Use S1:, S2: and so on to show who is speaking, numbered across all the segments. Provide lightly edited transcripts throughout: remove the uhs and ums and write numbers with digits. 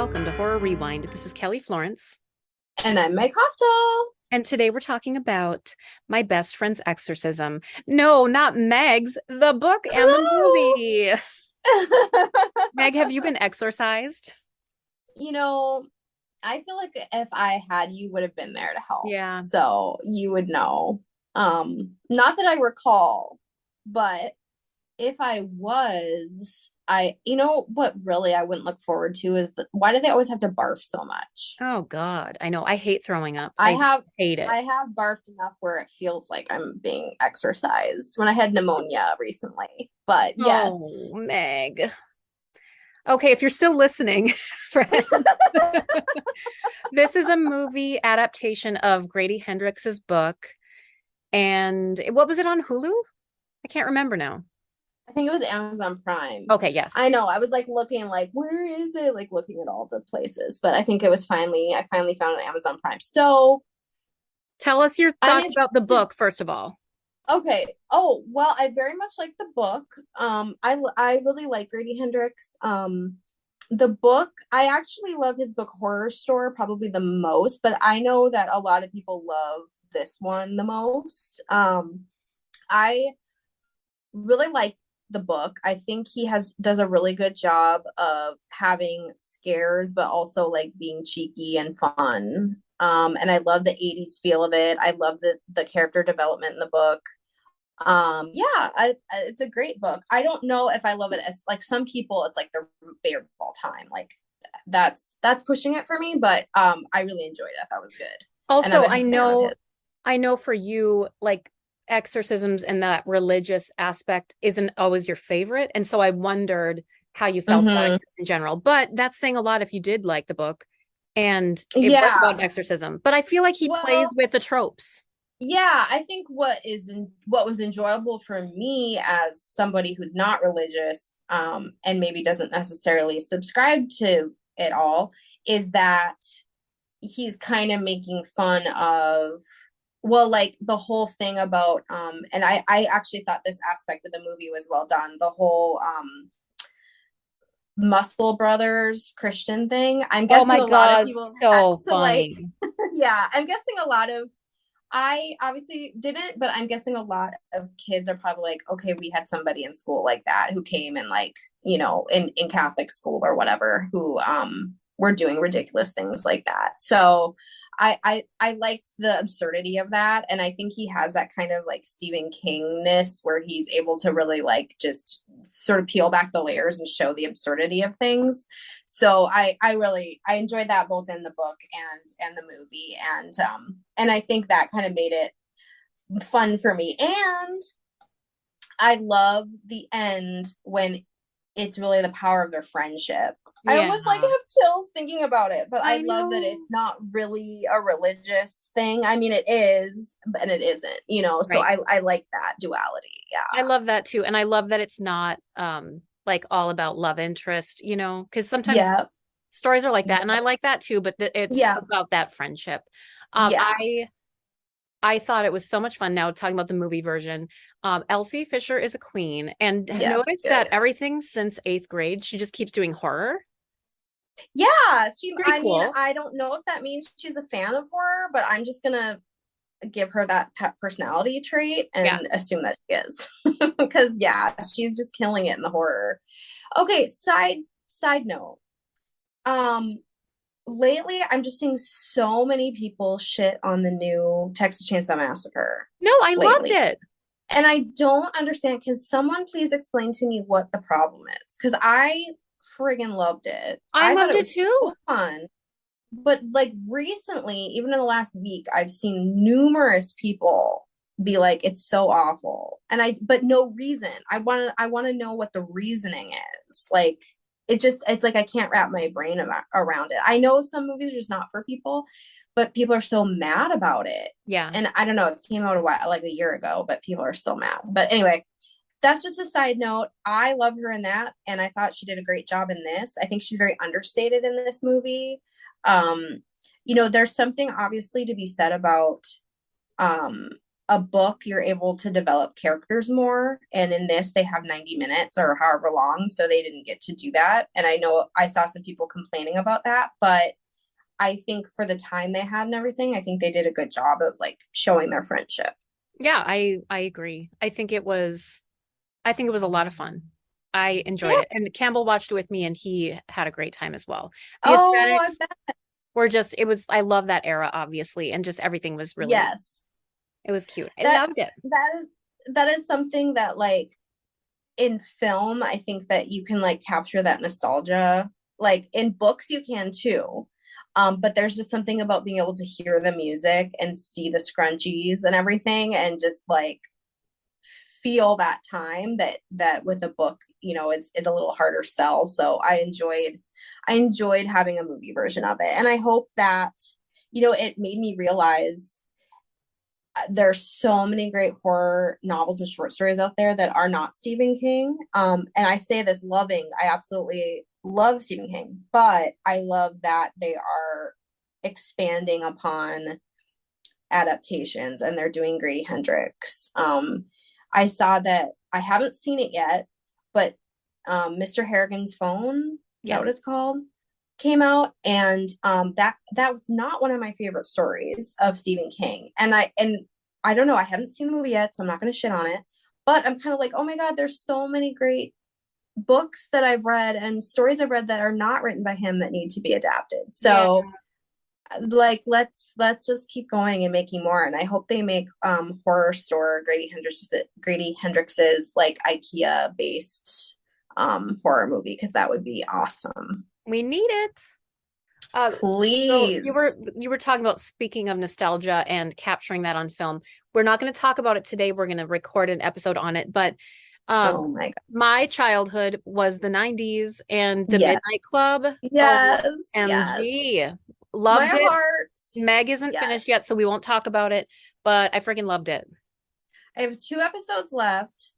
S1: welcome to Horror Rewind. This is Kelly Florence,
S2: And I'm Meg Hoftal.
S1: and today we're talking about my best friend's exorcism. No, not Meg's, the book and the
S2: No.
S1: movie. Meg, have you been exorcised?
S2: You know, I feel like if I had, you would have been there to help.
S1: Yeah.
S2: So you would know. Not that I recall, but if I was, you know what really I wouldn't look forward to is why do they always have to barf so much?
S1: Oh God, I know. I hate throwing up.
S2: I
S1: I
S2: have
S1: hate it.
S2: I have barfed enough where it feels like I'm being exercised when I had pneumonia recently. But
S1: Oh,
S2: yes.
S1: Meg. Okay, if you're still listening, friend, this is a movie adaptation of Grady Hendrix's book. And what was it on Hulu? I can't remember now.
S2: I think it was Amazon Prime.
S1: Okay, yes.
S2: I know. I was like looking like where is it? Like looking at all the places. But I think it was I finally found it on Amazon Prime. So
S1: Tell us your
S2: I'm
S1: thoughts about the
S2: interested.
S1: book, first of all.
S2: Okay. Oh, well, I very much like the book. I really like Grady Hendrix. The book, I actually love his book Horror Store probably the most, but I know that a lot of people love this one the most. I really like the book. I think he has does a really good job of having scares, but also like being cheeky and fun. And I love the 80s feel of it. I love the character development in the book. It's a great book. I don't know if I love it as like some people, it's like their favorite of all time. Like that's pushing it for me, but I really enjoyed it. I thought it was good. And I'm
S1: Also,
S2: a fan of his.
S1: I know for you, like exorcisms and that religious aspect isn't always your favorite. And so I wondered how you felt about it
S2: Hmm.
S1: just in general. But that's saying a lot if you did like the book and it was about
S2: Yeah.
S1: an exorcism. But I feel like he plays
S2: Well,
S1: with the tropes.
S2: yeah, I think what was enjoyable for me as somebody who's not religious, and maybe doesn't necessarily subscribe to it all, is that he's kind of making fun of, well, like the whole thing about, and I actually thought this aspect of the movie was well done. The whole Muscle Brothers Christian thing. I'm
S1: Oh
S2: guessing
S1: my
S2: a lot of
S1: God,
S2: people had
S1: so
S2: to like,
S1: funny.
S2: yeah, I'm guessing a lot of I obviously didn't, but I'm guessing a lot of kids are probably like, okay, we had somebody in school like that who came in like, in Catholic school or whatever, who were doing ridiculous things like that. So I liked the absurdity of that. And I think he has that kind of like Stephen Kingness where he's able to really like just sort of peel back the layers and show the absurdity of things. So I enjoyed that both in the book and the movie, and I think that kind of made it fun for me. And I love the end when it's really the power of their friendship. I
S1: Yeah,
S2: almost like have chills thinking about it, but I
S1: I
S2: love that
S1: know.
S2: it's not really a religious thing. I mean, it is, and it isn't, so
S1: Right.
S2: I like that duality. Yeah.
S1: I love that too. And I love that it's not like all about love interest, because sometimes
S2: Yeah.
S1: stories are like that. And I like that too, but it's
S2: Yeah.
S1: about that friendship. Um,
S2: Yeah.
S1: I I thought it was so much fun now talking about the movie version. Elsie Fisher is a queen, and
S2: Yeah. It's
S1: notice that
S2: good.
S1: everything since eighth grade, she just keeps doing horror.
S2: Yeah,
S1: Pretty
S2: I mean,
S1: cool.
S2: I don't know if that means she's a fan of horror, but I'm just gonna give her that pet personality trait
S1: Yeah.
S2: and assume that she is. Because yeah, she's just killing it in the horror. Okay, side note. Um, lately I'm just seeing so many people shit on the new Texas Chainsaw Massacre
S1: No, I loved
S2: lately.
S1: it.
S2: And I don't understand. Can someone please explain to me what the problem is? Because I friggin' loved it.
S1: I
S2: I thought
S1: loved
S2: it
S1: it
S2: was
S1: too.
S2: so fun. But like recently, even in the last week, I've seen numerous people be like, it's so awful. But no reason. I want to know what the reasoning is. Like, it's like I can't wrap my brain around it. I know some movies are just not for people, but people are so mad about it.
S1: Yeah.
S2: And I don't know, it came out like a year ago, but people are still mad. But anyway, that's just a side note. I love her in that, and I thought she did a great job in this. I think she's very understated in this movie. Um, there's something obviously to be said about um a book, you're able to develop characters more. And in this, they have 90 minutes or however long. So they didn't get to do that. And I know I saw some people complaining about that, but I think for the time they had and everything, I think they did a good job of like showing their friendship.
S1: Yeah, I agree. I think it was a lot of fun. I enjoyed
S2: Yeah.
S1: it. And Campbell watched it with me and he had a great time as well. The
S2: Oh, I
S1: aesthetics
S2: bet.
S1: were just, it was, I love that era, obviously, and just everything was really,
S2: Yes.
S1: it was cute. I
S2: That
S1: loved it.
S2: that is that is something that like in film, I think that you can like capture that nostalgia. Like in books, you can too. But there's just something about being able to hear the music and see the scrunchies and everything and just like feel that time that with a book, it's a little harder sell. So I enjoyed having a movie version of it. And I hope that, it made me realize there's so many great horror novels and short stories out there that are not Stephen King. And I say this loving, I absolutely love Stephen King, but I love that they are expanding upon adaptations and they're doing Grady Hendrix. I saw that I haven't seen it yet, but Mr. Harrigan's Phone, is that what
S1: Yes.
S2: it's called? Came out, and that was not one of my favorite stories of Stephen King. And I don't know, I haven't seen the movie yet, so I'm not going to shit on it. But I'm kind of like, oh my god, there's so many great books that I've read and stories I've read that are not written by him that need to be adapted.
S1: Yeah.
S2: So like let's just keep going and making more. And I hope they make horror store Grady Hendrix's like IKEA based horror movie because that would be awesome.
S1: We need it. So
S2: Please.
S1: you were talking about speaking of nostalgia and capturing that on film. We're not going to talk about it today. We're going to record an episode on it, but
S2: Oh my god.
S1: my childhood was the 90s and the
S2: Yeah.
S1: Midnight Club.
S2: Yes. Yes.
S1: OMG.
S2: My
S1: Loved it.
S2: heart.
S1: Meg isn't
S2: Yes.
S1: finished yet, so we won't talk about it, but I freaking loved it.
S2: I have 2 episodes left.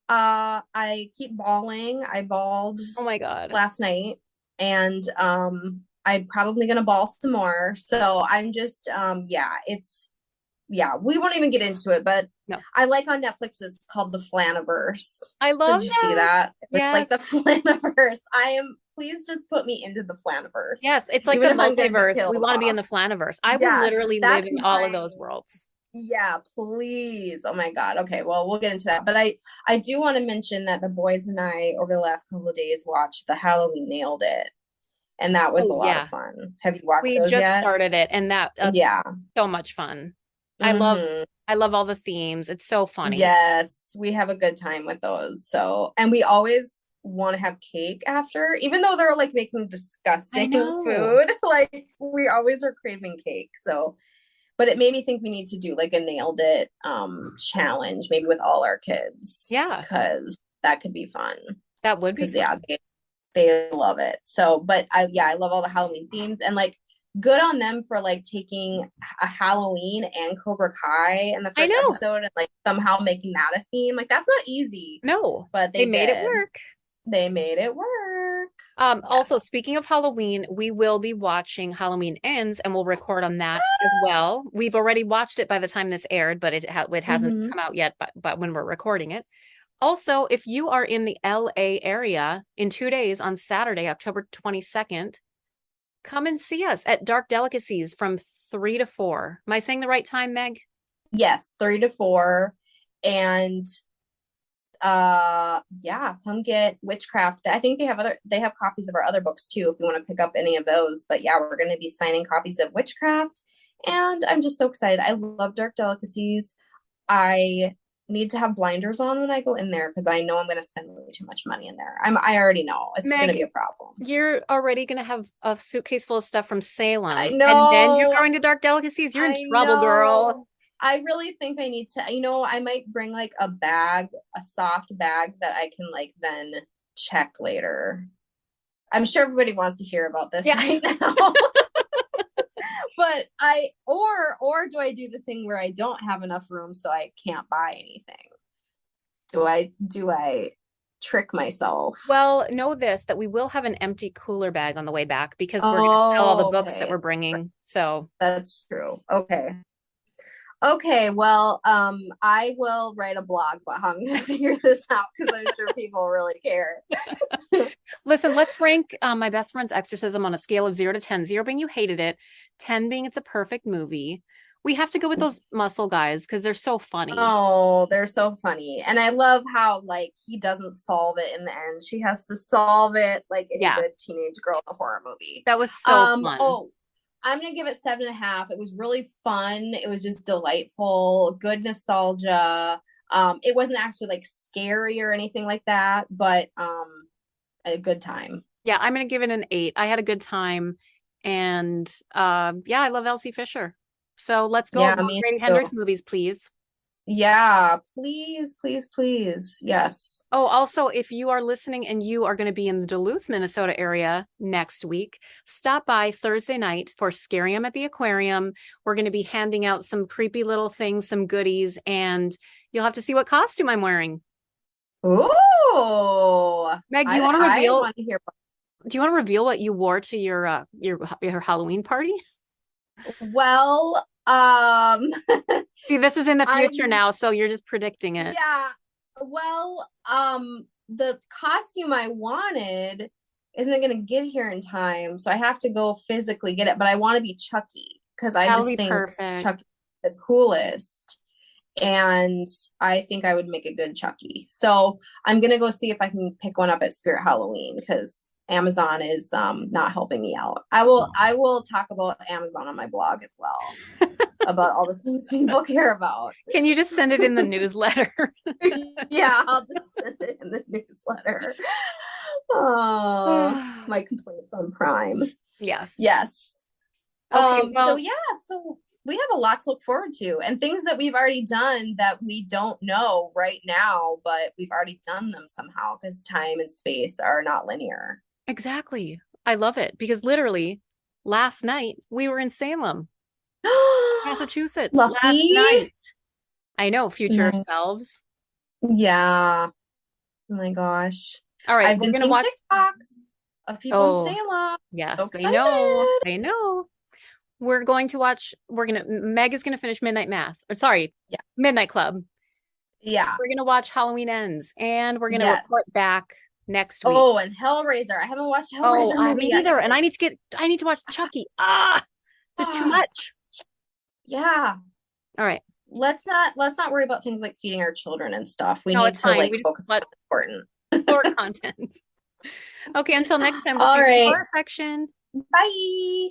S2: I keep bawling. I bawled
S1: Oh my God.
S2: last night, and I'm probably gonna bawl some more. So I'm just yeah, we won't even get into it, but
S1: No.
S2: I like on Netflix it's called the Flaniverse.
S1: I
S2: Did
S1: love
S2: you see
S1: that.
S2: that? It's like the
S1: Yes.
S2: Flaniverse. Please just put me into the Flaniverse.
S1: Yes, it's like the
S2: Even if I'm gonna get
S1: multiverse. We
S2: killed
S1: want to be in
S2: off.
S1: the Flaniverse. I would
S2: Yes,
S1: literally live
S2: that's
S1: in all of those worlds.
S2: yeah, please. Oh my God. Okay, well, we'll get into that. But I do want to mention that the boys and I over the last couple of days watched the Halloween Nailed It, and that was
S1: Oh
S2: a lot of
S1: yeah.
S2: fun. Have you watched
S1: We
S2: those
S1: just
S2: yet?
S1: started it and that's
S2: Yeah.
S1: so much fun. I love
S2: Mm-hmm.
S1: I love all the themes. It's so funny.
S2: Yes, we have a good time with those. So, and we always want to have cake after, even though they're like making
S1: I
S2: disgusting
S1: know.
S2: food. Like we always are craving cake. So, but it made me think we need to do like a nailed it challenge, maybe with all our kids,
S1: Yeah,
S2: because that could be fun.
S1: that would be
S2: Because yeah,
S1: fun.
S2: they love it. So, but I love all the Halloween themes and like good on them for like taking a Halloween and Cobra Kai in the
S1: I
S2: first
S1: know.
S2: episode and like somehow making that a theme. Like that's not easy,
S1: No,
S2: but
S1: they
S2: they
S1: made it
S2: did.
S1: work.
S2: They made it work.
S1: Also,
S2: Yes.
S1: speaking of Halloween, we will be watching Halloween Ends and we'll record on that as well. We've already watched it by the time this aired, but it hasn't
S2: Mm-hmm.
S1: come out yet, but when we're recording it. Also, if you are in the LA area in 2 days on Saturday, October 22nd, come and see us at Dark Delicacies from 3 to 4. Am I saying the right time, Meg?
S2: Yes, 3 to 4. And yeah, come get Witchcraft. I think they have copies of our other books too if you want to pick up any of those. But yeah, we're going to be signing copies of Witchcraft and I'm just so excited. I love Dark Delicacies. I need to have blinders on when I go in there because I know I'm going to spend way too much money in there. I already know it's going to
S1: Meg,
S2: be a problem.
S1: you're already going to have a suitcase full of stuff from
S2: I
S1: Salem, and then you're
S2: know.
S1: going to Dark Delicacies. You're in
S2: I
S1: trouble, girl.
S2: know. I really think I need to, I might bring like a bag, a soft bag that I can like then check later. I'm sure everybody wants to hear about this
S1: Yeah.
S2: right now. But or do I do the thing where I don't have enough room so I can't buy anything? Do I trick myself?
S1: Well, know this that we will have an empty cooler bag on the way back because we're going to sell all the
S2: Oh,
S1: books that
S2: okay.
S1: we're bringing. So,
S2: That's true. Okay. Okay, well, I will write a blog about how I'm gonna figure this out because I'm sure people really care.
S1: Listen, let's rank My Best Friend's Exorcism on a scale of 0 to 10. 0 being you hated it, 10 being it's a perfect movie. We have to go with those muscle guys because they're so funny.
S2: Oh, they're so funny. And I love how like he doesn't solve it in the end. She has to solve it like any
S1: Yeah,
S2: good teenage girl in a horror movie.
S1: that was so fun.
S2: Oh, I'm gonna give it 7.5. It was really fun. It was just delightful, good nostalgia. It wasn't actually like scary or anything like that, but a good time.
S1: Yeah, I'm gonna give it an 8. I had a good time, and yeah, I love Elsie Fisher. So let's go
S2: Yeah,
S1: more
S2: me
S1: Grady
S2: too.
S1: Hendrix movies, please.
S2: Yeah, please, please, please. Yes.
S1: Oh, also, if you are listening and you are going to be in the Duluth, Minnesota area next week, stop by Thursday night for Scarium at the Aquarium. We're going to be handing out some creepy little things, some goodies, and you'll have to see what costume I'm wearing.
S2: Ooh,
S1: Meg,
S2: I want to hear.
S1: do you want to reveal what you wore to your Halloween party?
S2: Well,
S1: See, this is in the future
S2: I'm
S1: now, so you're just predicting it.
S2: yeah. Well, the costume I wanted isn't gonna get here in time, so I have to go physically get it. But I want to be Chucky because I
S1: That'll
S2: just
S1: be
S2: think
S1: perfect.
S2: Chucky's the coolest, and I think I would make a good Chucky. So I'm gonna go see if I can pick one up at Spirit Halloween because Amazon is not helping me out. I will talk about Amazon on my blog as well about all the things people care about.
S1: Can you just send it in the newsletter?
S2: Yeah, I'll just send it in the newsletter. Oh, my complaints on Prime.
S1: Yes.
S2: Yes.
S1: Okay,
S2: So
S1: well,
S2: yeah, so we have a lot to look forward to and things that we've already done that we don't know right now, but we've already done them somehow because time and space are not linear.
S1: exactly. I love it because literally last night we were in Salem, Massachusetts. Last
S2: Lucky.
S1: night. I know, future selves.
S2: Yeah. Oh my gosh.
S1: All right,
S2: I've
S1: we're
S2: been
S1: gonna
S2: seeing
S1: watch.
S2: TikToks of people in
S1: Oh,
S2: Salem. So
S1: yes, they
S2: excited.
S1: know. They know. Meg is gonna finish Midnight Mass. Or sorry,
S2: Yeah.
S1: Midnight Club.
S2: Yeah.
S1: We're gonna watch Halloween Ends and we're gonna
S2: Yes.
S1: report back next week.
S2: Oh, and Hellraiser. I haven't watched
S1: Oh,
S2: Hellraiser
S1: I
S2: movie
S1: me
S2: yet,
S1: neither. And
S2: guys.
S1: I need to watch Chucky. Ah, there's too
S2: Ah,
S1: much.
S2: yeah.
S1: All right.
S2: Let's not worry about things like feeding our children and stuff. We
S1: No,
S2: need
S1: it's
S2: to
S1: fine.
S2: like
S1: We just
S2: focus on
S1: want
S2: what's important.
S1: more content. Okay, until next time, we'll see
S2: All
S1: you in the
S2: right.
S1: horror section.
S2: Bye.